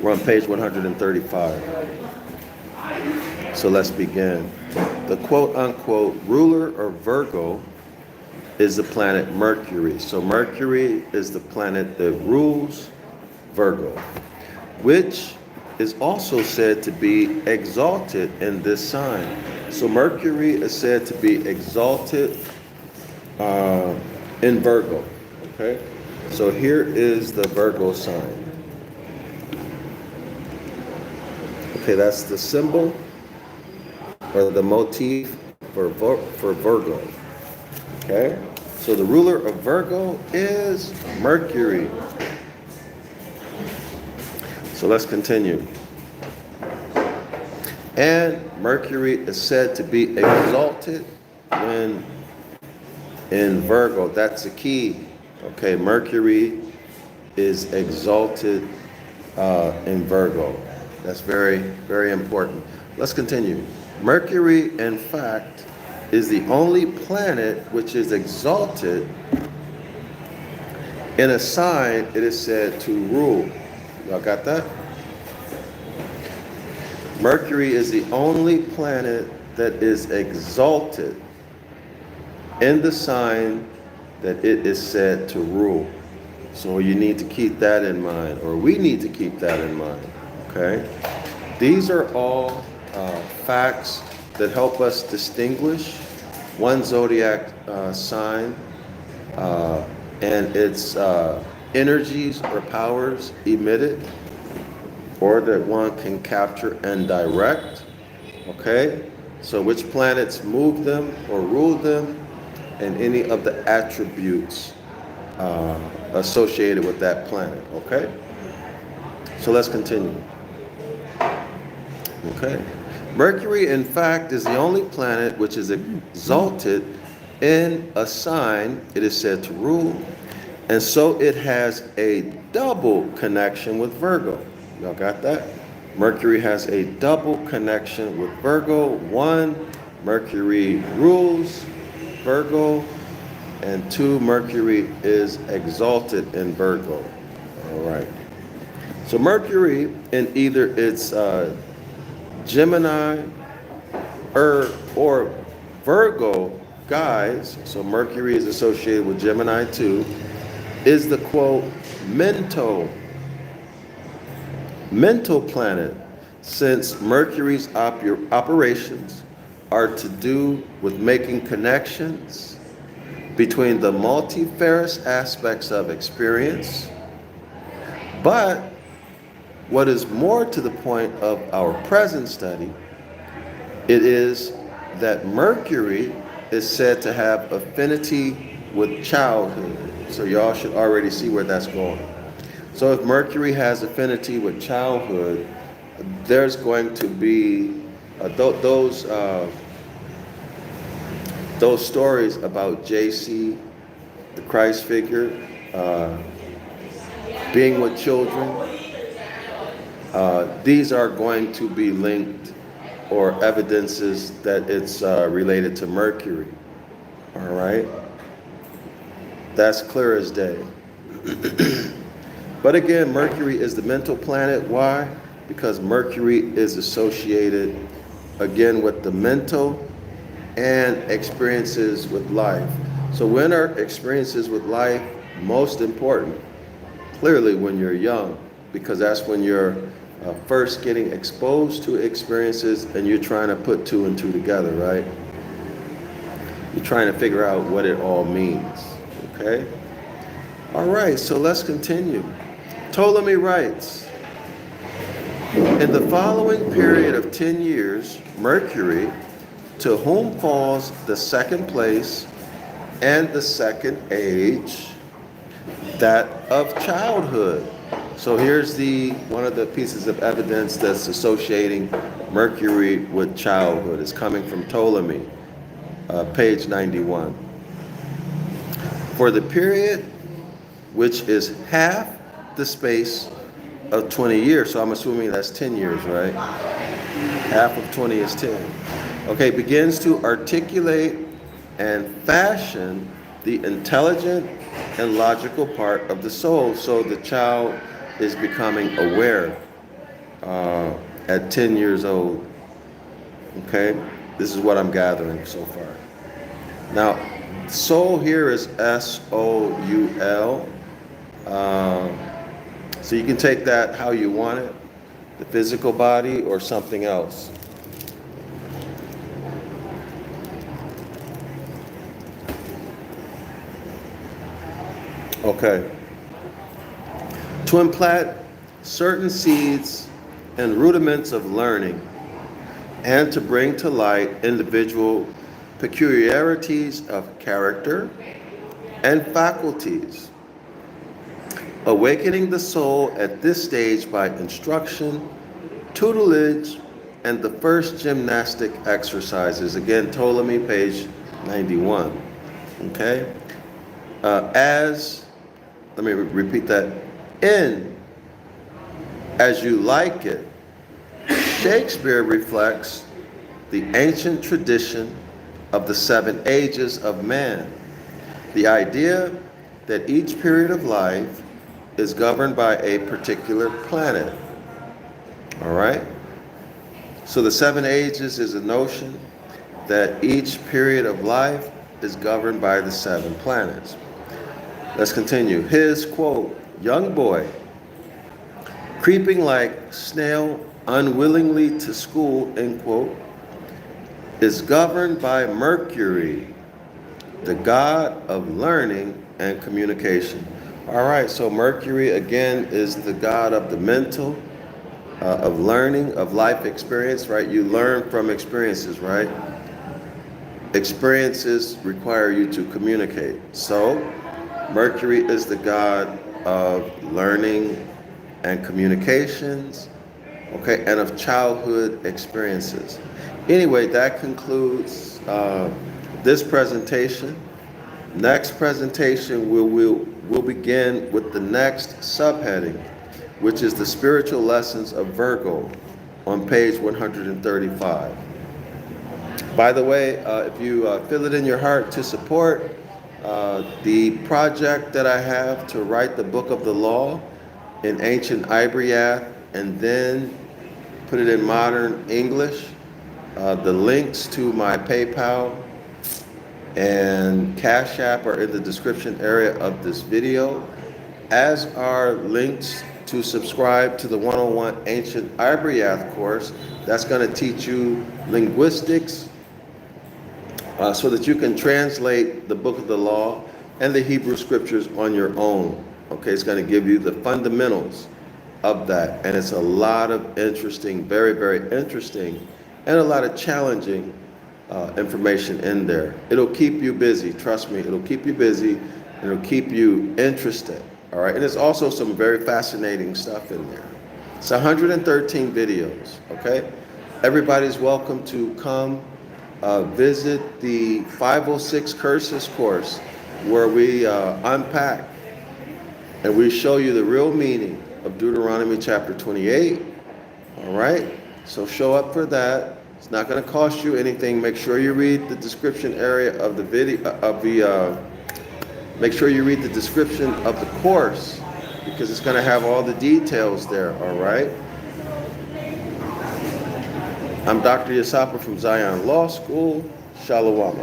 We're on page 135. So let's begin. The quote-unquote ruler of Virgo is the planet Mercury. So Mercury is the planet that rules Virgo, which is also said to be exalted in this sign. So Mercury is said to be exalted in Virgo. Okay, so here is the Virgo sign. Okay, that's the symbol or the motif for Virgo. Okay, so the ruler of Virgo is Mercury. So let's continue. And Mercury is said to be exalted when in Virgo. That's the key. Okay, Mercury is exalted in Virgo. That's very, very important. Let's continue. Mercury, in fact, is the only planet which is exalted in a sign it is said to rule. Y'all got that? Mercury is the only planet that is exalted in the sign that it is said to rule. So you need to keep that in mind, or we need to keep that in mind, okay? These are all facts that help us distinguish one zodiac sign and its energies or powers emitted, or that one can capture and direct, okay? So which planets move them or rule them, and any of the attributes associated with that planet, okay? So let's continue. Okay. Mercury, in fact, is the only planet which is exalted in a sign it is said to rule, and so it has a double connection with Virgo. Y'all got that? Mercury has a double connection with Virgo. One, Mercury rules Virgo, and two, Mercury is exalted in Virgo. All right. So Mercury in either its Gemini or Virgo guise, so Mercury is associated with Gemini too, is the quote mental planet, since Mercury's operations are to do with making connections between the multifarious aspects of experience. But what is more to the point of our present study, it is that Mercury is said to have affinity with childhood. So y'all should already see where that's going. So if Mercury has affinity with childhood, there's going to be those stories about JC, the Christ figure, being with children. These are going to be linked or evidences that it's related to Mercury. All right? That's clear as day. But again, Mercury is the mental planet. Why? Because Mercury is associated, again, with the mental and experiences with life. So when are experiences with life most important? Clearly when you're young, because that's when you're first getting exposed to experiences and you're trying to put two and two together, right? You're trying to figure out what it all means, okay? All right, so let's continue. Ptolemy writes, in the following period of 10 years, Mercury, to whom falls the second place and the second age, that of childhood. So here's one of the pieces of evidence that's associating Mercury with childhood. It's coming from Ptolemy, page 91. For the period, which is half the space of 20 years, so I'm assuming that's 10 years, right? Half of 20 is 10. Okay, begins to articulate and fashion the intelligent and logical part of the soul. So the child is becoming aware. at 10 years old. Okay, this is what I'm gathering so far. Now, soul here is S-O-U-L. So you can take that how you want it, the physical body or something else. Okay. To implant certain seeds and rudiments of learning, and to bring to light individual peculiarities of character and faculties, awakening the soul at this stage by instruction, tutelage, and the first gymnastic exercises. Again, Ptolemy, page 91. Okay? Let me repeat that. In As You Like It, Shakespeare reflects the ancient tradition of the 7 ages of man. The idea that each period of life is governed by a particular planet. All right? So the 7 ages is a notion that each period of life is governed by the 7 planets. Let's continue. His, quote, young boy, creeping like snail unwillingly to school, end quote, is governed by Mercury, the god of learning and communication. All right, so Mercury, again, is the god of the mental, of learning, of life experience, right? You learn from experiences, right? Experiences require you to communicate. So Mercury is the god of learning and communications, okay, and of childhood experiences. Anyway, that concludes this presentation. Next presentation, we'll begin with the next subheading, which is the spiritual lessons of Virgo on page 135. By the way, if you feel it in your heart to support the project that I have to write the book of the law in ancient Ibaryath and then put it in modern English, the links to my PayPal and Cash App are in the description area of this video, as are links to subscribe to the 101 Ancient Ibaryath course. That's going to teach you linguistics so that you can translate the book of the law and the Hebrew scriptures on your own. Okay, it's going to give you the fundamentals of that. And it's a lot of interesting, very, very interesting, and a lot of challenging information in there. It'll keep you busy, trust me, it'll keep you busy, and it'll keep you interested, all right? And there's also some very fascinating stuff in there. It's 113 videos, okay? Everybody's welcome to come visit the 506 Curses course, where we unpack and we show you the real meaning of Deuteronomy chapter 28, all right? So show up for that. It's not going to cost you anything. Make sure you read the description area of the video, make sure you read the description of the course, because it's going to have all the details there, all right? I'm Dr. Yasapa from Zion Law School. Shalom.